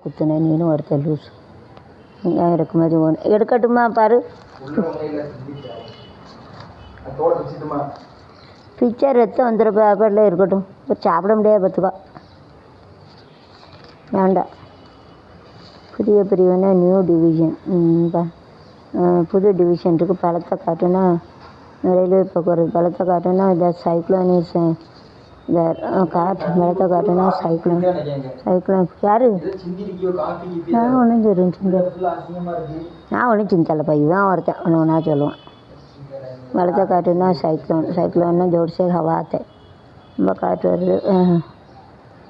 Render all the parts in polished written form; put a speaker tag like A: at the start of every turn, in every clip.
A: குத்துனேன், நீனும் ஒருத்தர் லூஸ். நான் இறக்குமதி ஒன்று எடுக்கட்டுமா பாரு. பிக்சர் ரத்தம் வந்துடுற பேப்பரில் இருக்கட்டும். இப்போ சாப்பிட முடியாது பார்த்துக்கோ. வேண்டாம். புதிய பிரிவுனா நியூ டிவிஷன். புது டிவிஷன் இருக்குது. பழத்தை காட்டுனா ரயில்வே போக்குவரத்து. பழத்தை காட்டுனா இந்த சைக்ளோன் இஸ் காற்று. பழத்தை காட்டுனா சைக்ளோன். சைக்ளோன் யார்? நான் ஒன்றும் தெரிஞ்சு நான் ஒன்றும் சிந்தலைப்பா. இவன் ஒருத்தன் ஒன்று ஒன்றா சொல்லுவான். பழத்தை காட்டுனா சைக்ளோன். சைக்ளோன்னா ஜோடிச்சே ஹவாத்தை ரொம்ப காற்று வருது.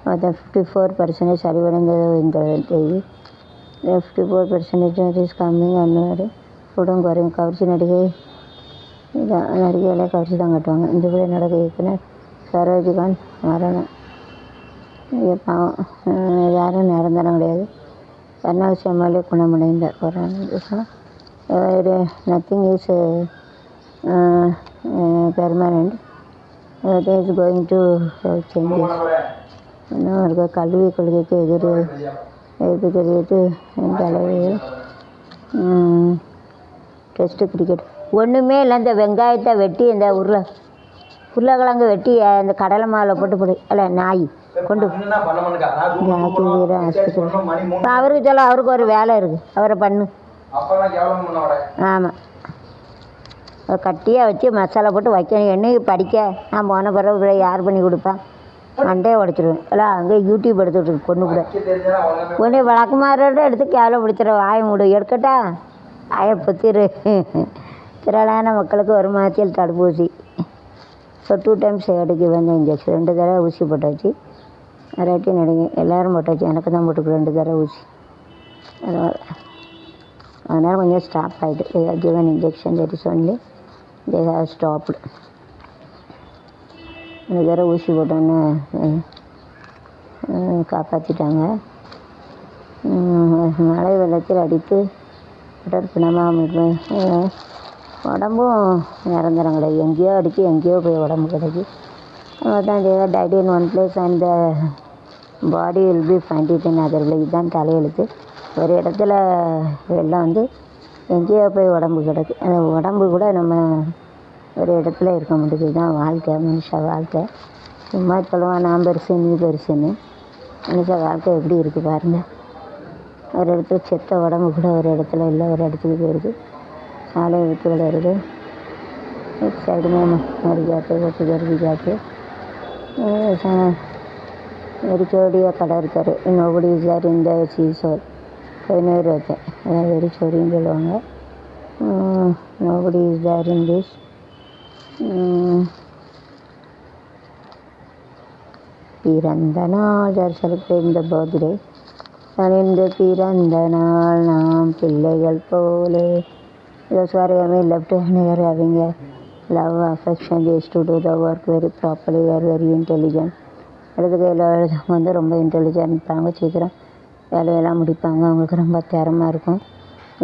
A: 54% சரிவடைந்தது தெரியுது. 54% இஸ் கம்மிங் அன்னுவார். கூடம் குறையும். கவர்ச்சி நடிகை இதான். நடிகையெல்லாம் கவர்ச்சி தான் கட்டுவாங்க. இந்த கூட நடக்க இயக்குனர் சரோஜ்கான் மரணம். பாவம். யாரும் நிரந்தரம் கிடையாது. கர்நாடக எம்எல்ஏ குணமடைந்தார். ஒரு nothing is permanent. Is going to changes. இன்னும் இருக்க கல்வி கொள்கைக்கு எதிர்ப்பு தெரிவித்து தலைவர். டெஸ்ட்டு கிரிக்கெட் ஒன்றுமே இல்லை. இந்த வெங்காயத்தை வெட்டி இந்த உருளைக்கிழங்கு வெட்டி இந்த கடலை மாவில் போட்டு இல்லை நாய் கொண்டு வீர ஆஸ்பத்திரி. இப்போ அவருக்கு சொல்ல அவருக்கு ஒரு வேலை இருக்குது. அவரை பண்ணு. ஆமாம். கட்டியாக வச்சு மசாலா போட்டு வைக்கணும். என்னைக்கு படிக்க நான் போன பிறகு யார் பண்ணி கொடுப்பேன்? மண்டையை உடச்சிடுவேன். எல்லாம் அங்கே யூடியூப் எடுத்துகிட்டு பொண்ணு கூட பொண்ணு வழக்கமாரோட எடுத்து கேவலப்படுத்துகிற. வாயை மூடு. எடுக்கட்டா? வாயை பொத்திரு. திரளான மக்களுக்கு ஒரு மாதத்தில் தடுப்பூசி. ஸோ 2 times எடுக்க வேண்டிய இன்ஜெக்ஷன். 2 தடவை ஊசி போட்டாச்சு. வெரைட்டி நடிங்க எல்லோரும் போட்டாச்சு. எனக்கு தான் போட்டுக்கு 2 தடவை ஊசி. அதனால் கொஞ்சம் ஸ்டாப் ஆகிட்டு. Given injection that is only they have stopped. 2 தடவை ஊசி போட்டோன்னு காப்பாற்றிட்டாங்க. மழை வெள்ளத்தில் அடித்து உடற்பிணமாக உடம்பும் நிரந்தரம் கிடையாது. எங்கேயோ அடித்து எங்கேயோ போய் உடம்பு கிடைக்கு. தான் tight in one place and the body will be find it in other place. இதுதான் தலையெழுத்து. ஒரு இடத்துல வெள்ளம் எங்கேயோ போய் உடம்பு கிடக்கு. அந்த உடம்பு கூட நம்ம ஒரு இடத்துல இருக்க முடியுது. இதுதான் வாழ்க்கை. மனுஷ வாழ்க்கை. சும்மா சொல்லுவான் நான் பெருசு நீ பெருசுன்னு. மனுஷ வாழ்க்கை எப்படி இருக்குது பாருங்கள். ஒரு இடத்துல செத்த உடம்பு கூட ஒரு இடத்துல இல்லை, ஒரு இடத்துக்கு போயிருக்கு. சாலை விபத்துகள் வருது. சைடுமே மறி जाते घर भी जाते வெறிச்சோடிய கடற்கரை. நோபடி இஸ் தேர் இன் த சீசோர். பதினேறு रहते அதான் வெறிச்சோடின்னு சொல்லுவாங்க. Nobody is there in this. பிறந்த நாள் யார் செலிப்ரேட் இந்த பர்த்டே. இந்த பிறந்த நாள் நாம் பிள்ளைகள் போலே. Those who are having left hand, they are having a love, affection, they used to do the work very properly, they are very intelligent. இடது கையில் ரொம்ப இன்டெலிஜென்ட் இருப்பாங்க. சீக்கிரம் வேலையெல்லாம் முடிப்பாங்க. அவங்களுக்கு ரொம்ப திறமை இருக்கும்,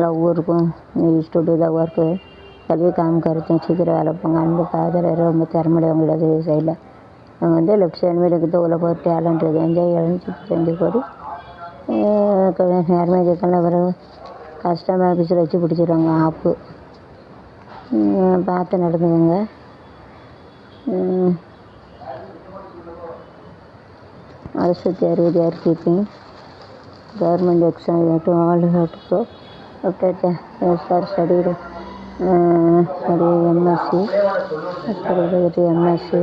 A: லவ் இருக்கும். Use to do the work. கல்வி காமிக்கிறதும் சீக்கிரம் வேலை வைப்பாங்க. அன்பு காதல் ரொம்ப திறமையுடையவங்க இடது சைடில். அவங்க லெஃப்ட் சைடு மேலே இருக்குது. உள்ள போய் டேலண்ட் இருக்குது. என்ஜாய் செஞ்சு போய் நேர்மையாக கேட்கலாம். பிறகு கஸ்டமர் ஆஃபீஸில் வச்சு பிடிச்சிடுவாங்க. ஆப்பு பார்த்து நடந்துக்கோங்க. அரசு தேர்வு தேர் keeping government exam to all ஹாட்டுக்கோ after studied MSc. MSc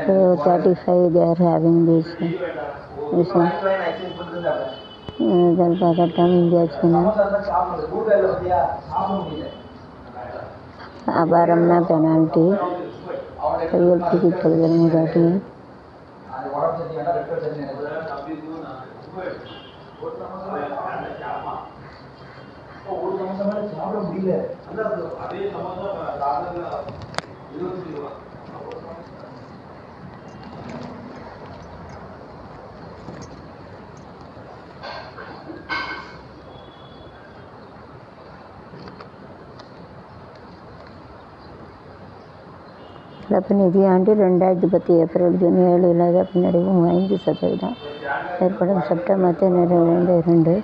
A: 35 they are having this பதட்டம். இந்தியா சீனா அபாரம்னா பெனால்ட்டி. கையெழுத்துக்கு கொள்கை காட்டி நடப்பு நிதியாண்டில் 2010 ஏப்ரல் ஜூன் 7 இல்லாத பின்னடைவு 5% ஏற்படும். செப்டம்பர் நிறைவடைந்த 2